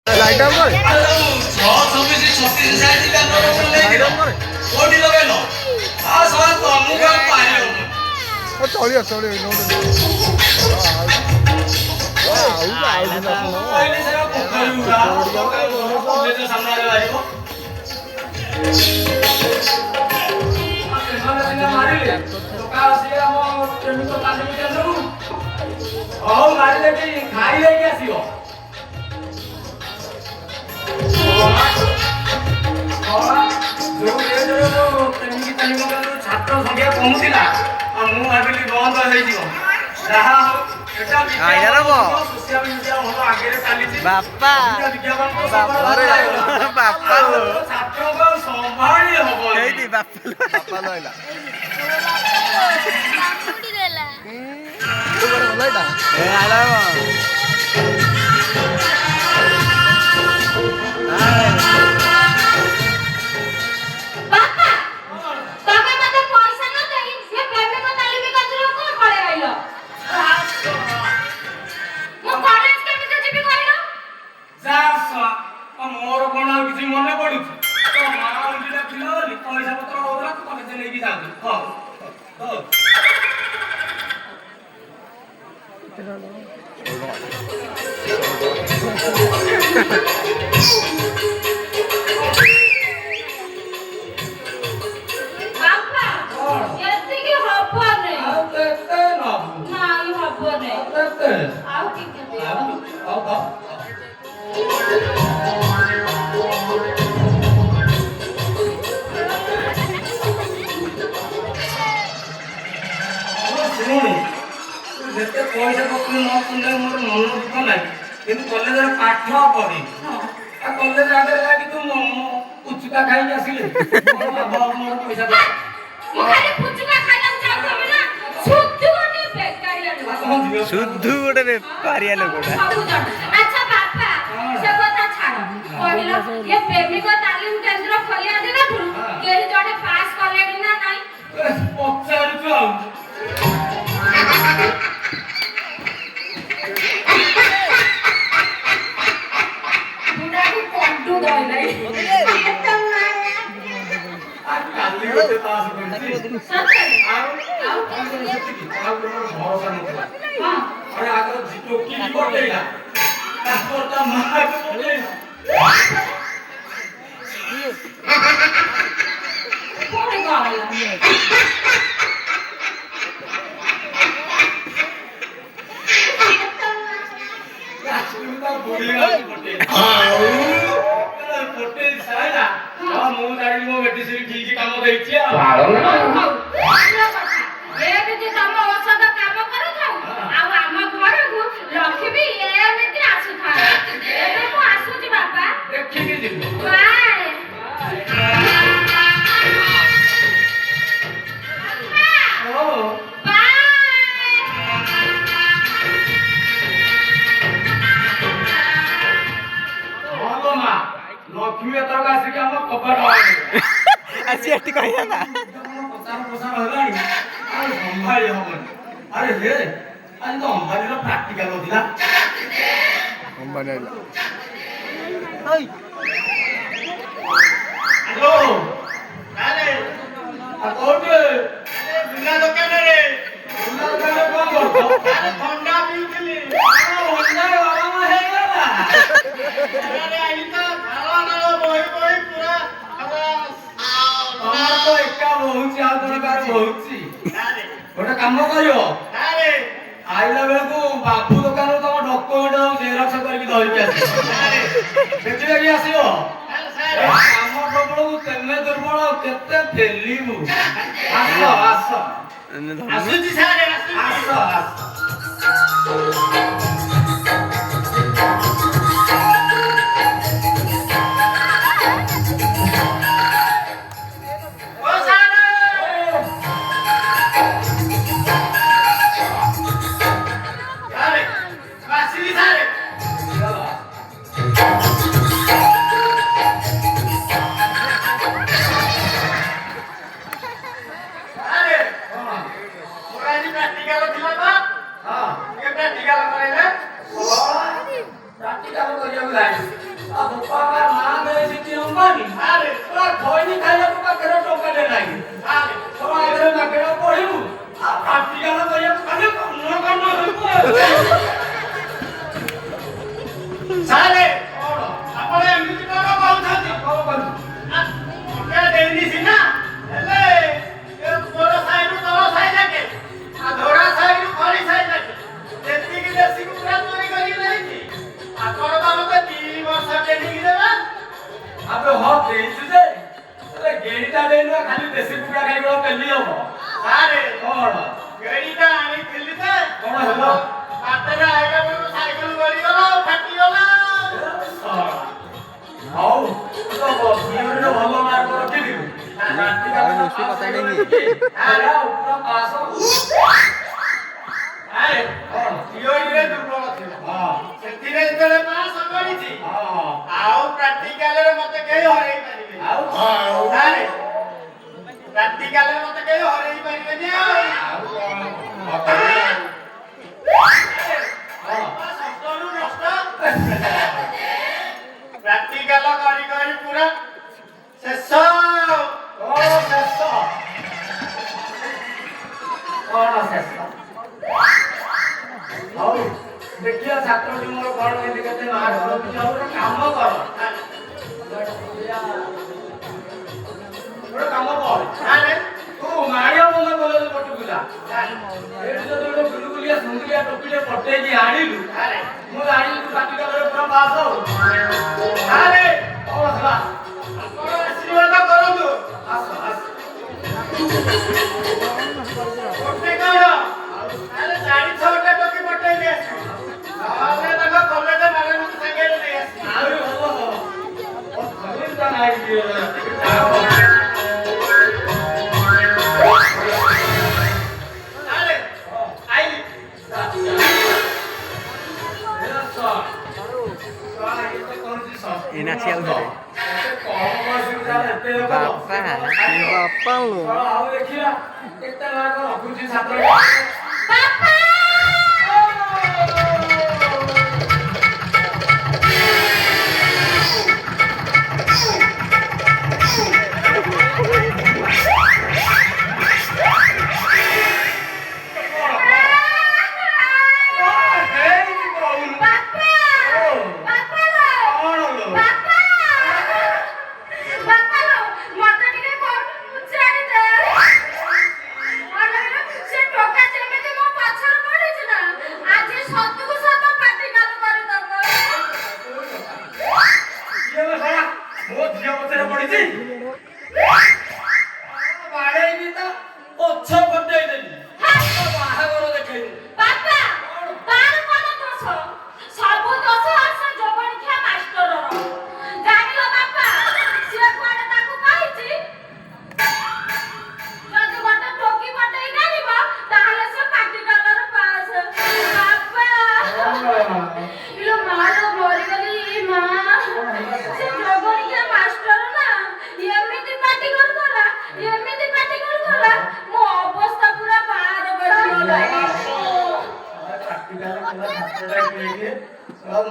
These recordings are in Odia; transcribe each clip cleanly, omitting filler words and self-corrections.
লাইট অন করে ଚଳିବ ଚଳିବ ଛାତ୍ର ସଂଖ୍ୟା କମୁଥିଲା ମୁଁ ଭାବିଲି ବନ୍ଦ ହେଇଯିବ ଯାହା ହଉ ବାପା ବାପା ଛାତ୍ରଙ୍କ ସମ୍ଭାଳି ହବ ବାପା ରହିଲା ମୋର କଣ ଆଉ କିଛି ମନେ ପଡୁଛି ତ ମା ଅଣ୍ଡିଟା ଥିଲା ବୋଲି ପଇସା ପତ୍ର ହଉଥିଲା ତୁ କଲେଜ ନେଇକି ଯାଆନ୍ତୁ ଯେତେ ପଇସା ପତ୍ର ନ କିଣିଲେ ମୋର ମନ ଦୁଃଖ ନାହିଁ କିନ୍ତୁ କଲେଜରେ ପାଠ ପଢି କଲେଜ ଆଗରେ ଲାଗି ତୁ ପୁଚୁକା ଖାଇକି ଆସିଲେ ମୋର ପଇସା শুদ্ধ ଗୋଟେ ବେପାରିଆ ଲୋକଟା ପଚାରୁଛୁ ଆଉ ମୁଁ ଜାଣି ମୋ ମେଡିସିନ ଠିକ କାମ ଦେଇଛି ଦେଖିକି ଯିବୁ ଲକ୍ଷ୍ମୀ ଏଥରକ ଆସିକି ଆମ କବାଟ ଆସି ଏଠି କହିଲା ନା ପ୍ରଚାର ପ୍ରସାର ହେଲାଣି ଆଉ ସମ୍ଭାଳି ହବନି ଆରେ ହେ ଆଜି ତ ଅମ୍ବାନୀର ପ୍ରାକ୍ଟିକାଲ ଥିଲା ଅମ୍ବାନୀ ଆଇଲା ହ୍ୟାଲୋ କୋଉଠି ବିନା ଦୋକାନରେ କଣ କରୁଛ ଥଣ୍ଡା ପିଉଥିଲି ଥଣ୍ଡା ଗରମ ହେଇଗଲା ଏକା ବହୁଛି ଆଉ ଜଣେ କାର ବହୁଛି ଗୋଟେ କାମ କରିବ ଆଇଲା ବେଳକୁ ବାବୁ ଦୋକାନରୁ ତମ ଡକ୍ୟୁମେଣ୍ଟ ଜେରକ୍ସ କରିକି ଧରିକି ଆସିବ ଦେଖିକି ଆସିବ ଆମ ପ୍ରବଳକୁ ତେମେ ଦୁର୍ବଳ କେତେ ଫେଲିବୁ ଆସ ଆସ ଆସୁଛି ସାର୍ ଆସ ଆସ ବୋପା ମା ନାଁ ସିଟି ଅମ୍ବାନୀ ଆରେ ପୁରା ଖଇନି ଖାଇବାକୁ ପାଖରେ ଟଙ୍କାଟେ ନାହିଁ ଆରେ ତୋ ଆଗରେ ମାଗଣା ପଢିବୁ ଆଉ ପ୍ରାକ୍ଟିକାଲ କରିବାକୁ ଖାଲି କର୍ଣ୍ଣ ହେବୁ ସାରେ କଣ ଆପଣ ଏମିତି କଣ କହୁଛନ୍ତି କଣ କରିବୁ ଟଙ୍କା ଦେଇନି ସିନା ହେଲେ ଏ ତୋର ସାଇରୁ ତଳ ସାଇ ଯାକେ ଆଉ ଧୋଡ଼ା ସାଇରୁ ଖଳି ସାଇ ଯାକେ ଯେତିକି ଦେଶୀ କୁକୁଡ଼ା ଚୋରି କରିକି ନେଇଛି ଆପଣ ତ ମତେ 3 ବର୍ଷ ଟ୍ରେନିଂ ଦେବା ଆବେ ହଁ ଦେଇଛୁ ଯେ ହେଲେ ଗେଡ଼ିଟା ଦେଇନୁ ଖାଲି ଦେଶୀ କୁକୁଡ଼ା ଖାଇବ ପେଲି ହବ ସାରେ କଣ ଗେଡ଼ିଟା ଆଣିଥିଲି ଯେ କଣ ହେଲା ବାଟରେ ଆଇଲା ବେଳକୁ ସାଇକେଲ ଗଳିଗଲା ଫାଟିଗଲା ହଉ ତୁ ତ ଝିଅରେ ଭଲ ମାର୍କ ରଖିଥିଲୁ ବେଶୀ କଥା ନାହିଁ ଆରେ ପୁରା ପାସ ଆରେ ଝିଅରେ ଦୁର୍ବଳ ଥିଲା ସେଥିରେ ଯେତେବେଳେ ପାସ କରିଛି ଆଉ ପ୍ରାକ୍ଟିକାଲରେ ମତେ କେହି ହରେଇ ପାରିବେନି ଆଉ ଆରେ ପ୍ରାକ୍ଟିକାଲରେ ମତେ କେହି ହରେଇ ପାରିବେନି ଆଉ ପ୍ରାକ୍ଟିକାଲ କରି କରି ପୁରା ଶେଷ ଶେଷ କଣ ଶେଷ ହଉ ଦେଖିବା ଛାତ୍ରଟି ମୋର କଣ କେମିତି କେତେ ମାର୍କ ରଖିଛି ଆଉ ଗୋଟେ କାମ କର ଗୋଟେ କାମ କର ତୁ ମାଳିଆ ବନ୍ଧ କଲେଜ ପଟକୁ ଯା ଏଠି ଯଦି ଗୋଟେ ଗୁଲୁଗୁଲିଆ ସୁନ୍ଦରିଆ ଟୋପିଟେ ପଟେଇକି ଆଣିଲୁ ମୁଁ ଜାଣିଲି ତୁ ପ୍ରାକ୍ଟିକାଲରେ ପୁରା ପାସ୍ ହଉ ଆରେ କଣ ହେଲା ଆପଣ ଆଶୀର୍ବାଦ କରନ୍ତୁ ଆସ ଆସ ଗୋଟେ କଣ ଆରେ 4-6ଟା ଟୋପି ପଟେଇକି ଆସ ନହେଲେ ତାଙ୍କ କଲେଜ ମ୍ୟାଡାମଙ୍କୁ ସାଙ୍ଗରେ ନେଇ ଆସ ଆହୁରି ଭଲ ହବ ଖବରଟା ନାହିଁ Ini nasi yang udah bapak lu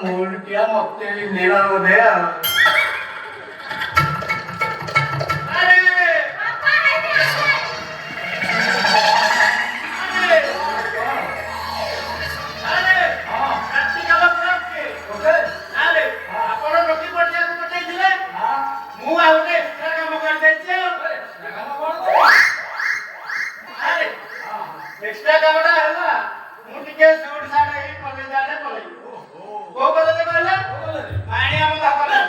mood किया मक्ते नीला हो गया एक्स्ट्रा कामटा हैला मु टिके सूट साट हे कॉलेज आडे पळई को कॉलेज कहले माणी हम ता कॉलेज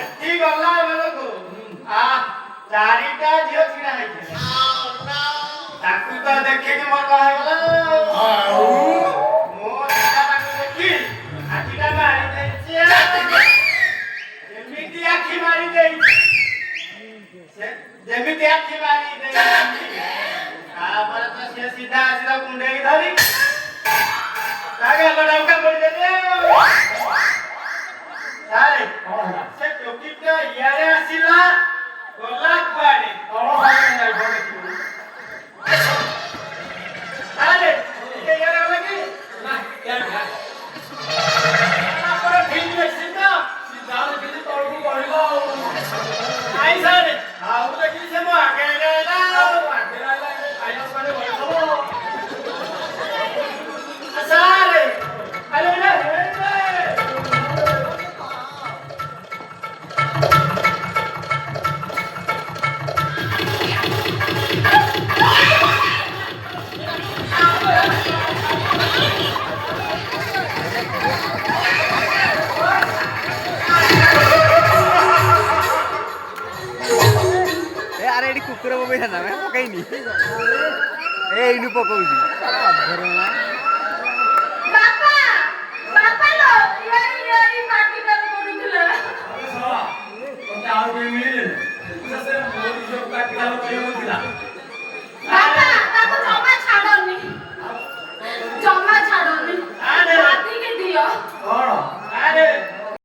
एठी गल्ला बेलको आ चारिटा जियो छिना हैছে ताकू तो देखे के मन रहा गला मो दिटा ताकू देखी आखिटा मारी देछि एमिति आखि मारी देइ जेमिति आखि मारी देइ आपर तो से सीधा सीधा कुंडे की धरी लागे लड़ाऊ का पड़ दे सारे से टोकीटा यारे आसीला गोला कुआडे कौन भाई नहीं बोले सारे के यारे लगी ना यार आपर ठीक है सीधा କୁକୁର ପକେଇ ନା ପକେଇନି ଏଇନୁ ପକଉଛି